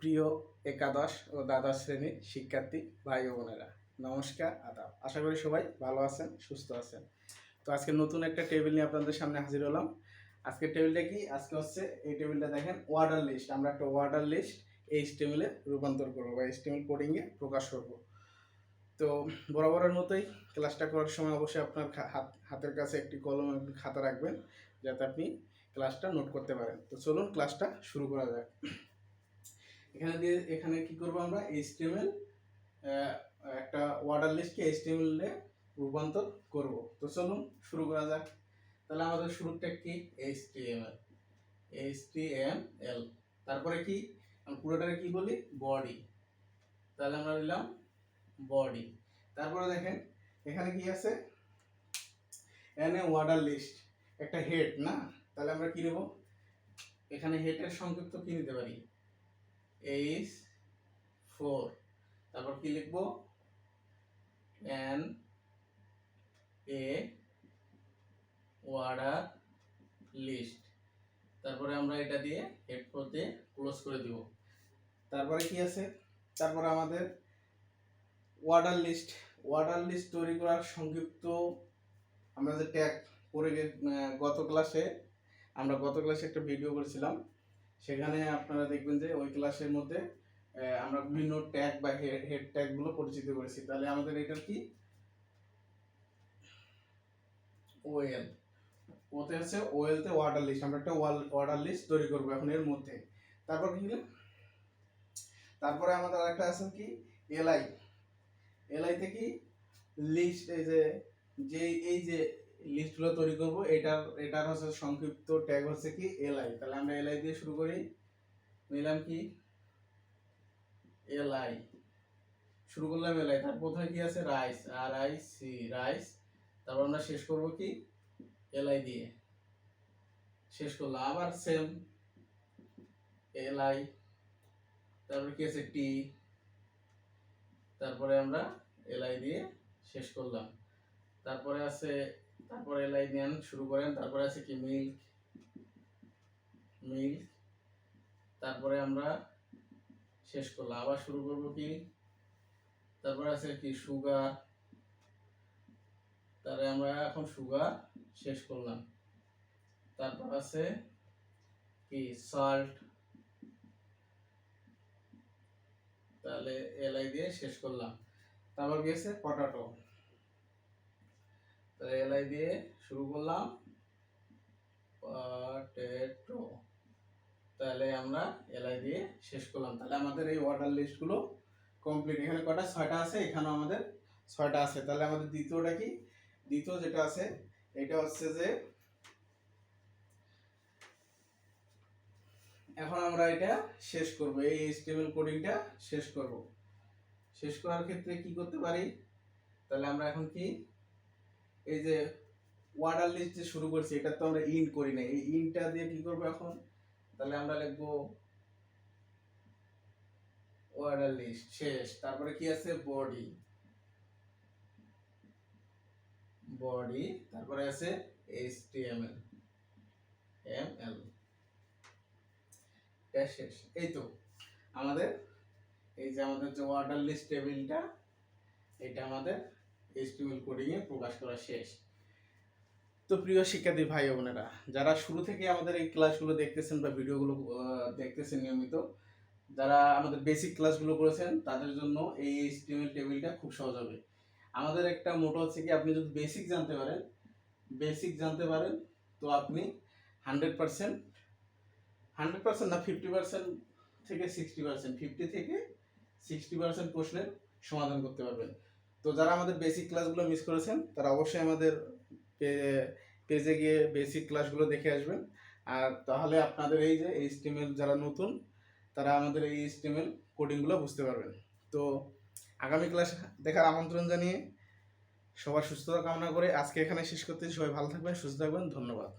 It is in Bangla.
প্রিয় একাদশ ও দ্বাদশ শ্রেণীর শিক্ষার্থী ভাই ও বোনেরা, নমস্কার, আদাব। আশা করি সবাই ভালো আছেন, সুস্থ আছেন। তো আজকে নতুন একটা টেবিল নিয়ে আপনাদের সামনে হাজির হলাম। আজকের টেবিলটা কি? আজকে হচ্ছে এই টেবিলটা দেখেন, ওয়ার্ডার লিস্ট। আমরা একটা ওয়ার্ডার লিস্ট এইচটিএমএল রূপান্তর করবো বা এইচটিএমএল কোডিংয়ে প্রকাশ করব। তো বরাবরের মতোই ক্লাসটা করার সময় অবশ্যই আপনার হাতের কাছে একটি কলম এবং খাতা রাখবেন, যাতে আপনি ক্লাসটা নোট করতে পারেন। তো চলুন ক্লাসটা শুরু করা যাক। এখানে কি করব আমরা? এইচটিএমএল একটা ওয়ার্ডার লিস্টকে এইচটিএমএল এ রূপান্তর করব। তো চলুন শুরু করা যাক। তাহলে আমাদের শুরুটা কি? এইচটিএমএল। তারপরে কি? আমরা পুরোটাকে কি বলি? বডি। তাহলে আমরা নিলাম বডি। তারপরে দেখেন এখানে কি আছে? এনে ওয়ার্ডার লিস্ট, একটা হেড না? তাহলে আমরা কি নেব? এখানে হেডের সংক্ষিপ্ত কি নিতে পারি? H4। তারপর কি লিখবো? এ ওয়ার্ডার লিস্ট। তারপরে আমরা এটা দিয়ে হেড4 দিয়ে ক্লোজ করে দিব। তারপরে কি আছে? তারপরে আমাদের ওয়ার্ডার লিস্ট তৈরি করার সংক্ষিপ্ত আমরা যে ট্যাগ করে গত ক্লাসে একটা ভিডিও করেছিলাম। সেখানে আপনারা দেখবেন যে ওই ক্লাসের মধ্যে আমরা বিভিন্ন ট্যাগ বা হেড ট্যাগগুলো পরিচিত করেছি। তাহলে আমাদের এটার কি? ওএল। ওতে আছে ওএলতে ওয়ার্ডার লিস্ট। আমরা একটা ওয়ার্ডার লিস্ট তৈরি করব এখন এর মধ্যে। তারপর কি? তারপরে আমাদের আরেকটা আছে কি? এলআই। এলআইতে কি? লিস্ট। এই যে লিস্টগুলো তৈরি করব, এটার হচ্ছে সংক্ষিপ্ত ট্যাগ হচ্ছে কি? এলআই। তাহলে আমরা এলআই দিয়ে শুরু করি। নিলাম কি? এলআই। শুরু করলাম এলআই। তার প্রথমে কি আছে? Rice, RIC, rice. তারপর আমরা শেষ করব কি? এলআই দিয়ে শেষ করলাম। আবার সেম এলআই। তারপর কি আছে? টি। তারপরে আমরা এলআই দিয়ে শেষ করলাম। তারপরে এলআই দিয়ে শুরু করেন। তারপরে আছে কি? মিল্ক। তারপরে আমরা শেষ করলাম। আবার শুরু করব কি? তারপরে আছে কি? সুগার। তাহলে আমরা এখন সুগার শেষ করলাম। তারপর আছে কি? সল্ট। তাহলে এলআই দিয়ে শেষ করলাম। তারপর কি আছে? পটাটো। তাহলে এলআই দিয়ে শুরু করলাম, পটেটো। তাহলে আমরা এলআই দিয়ে শেষ করলাম। তাহলে আমাদের এই অর্ডার লিস্টগুলো কমপ্লিট। এখানে কটা? 6টা আছে। এখানেও আমাদের 6টা আছে। তাহলে আমাদের দ্বিতীয়টা কি? দ্বিতীয় যেটা আছে এটা হচ্ছে যে এখন আমরা এটা শেষ করব, এই এইচটিএমএল কোডিংটা শেষ করব। শেষ করার ক্ষেত্রে কি করতে পারি? তাহলে আমরা এখন কি? এই যে ওয়ার্ডার লিস্ট যে শুরু করছি, এটা তো আমরা ইন করি না। এই ইনটা দিয়ে কি করব এখন? তাহলে আমরা লিখবো ওয়ার্ডার লিস্ট শেষ। তারপরে কি আছে? বডি। তারপরে আছে HTML শেষ। এই তো আমাদের আমাদের যে ওয়ার্ডার লিস্ট টেবিলটা, এটা আমাদের HTML কোডিং এ প্রকাশ করা শেষ। তো প্রিয় শিক্ষার্থী ভাই ও বোনেরা, যারা শুরু থেকে আমাদের এই ক্লাসগুলো দেখতেছেন বা ভিডিওগুলো দেখতেছেন নিয়মিত, যারা আমাদের বেসিক ক্লাসগুলো করেছেন, তাদের জন্য এই HTML টেবিলটা খুব সহজ হবে। আমাদের একটা মোটো হচ্ছে কি? আপনি যদি বেসিক জানতে পারেন তো আপনি 100% না, 50% থেকে 60%, 50 থেকে 60% প্রশ্নের সমাধান করতে পারবেন। তো যারা আমাদের বেসিক ক্লাসগুলো মিস করেছেন, তারা অবশ্যই আমাদের পেজে গিয়ে বেসিক ক্লাসগুলো দেখে আসবেন। আর তাহলে আপনাদের এই যে HTML যারা নতুন, তারা আমাদের এই HTML কোডিংগুলো বুঝতে পারবেন। তো আগামী ক্লাস দেখার আমন্ত্রণ জানিয়ে সবার সুস্থতা কামনা করে আজকে এখানে শেষ করতেছি। সবাই ভালো থাকবেন, সুস্থ থাকবেন। ধন্যবাদ।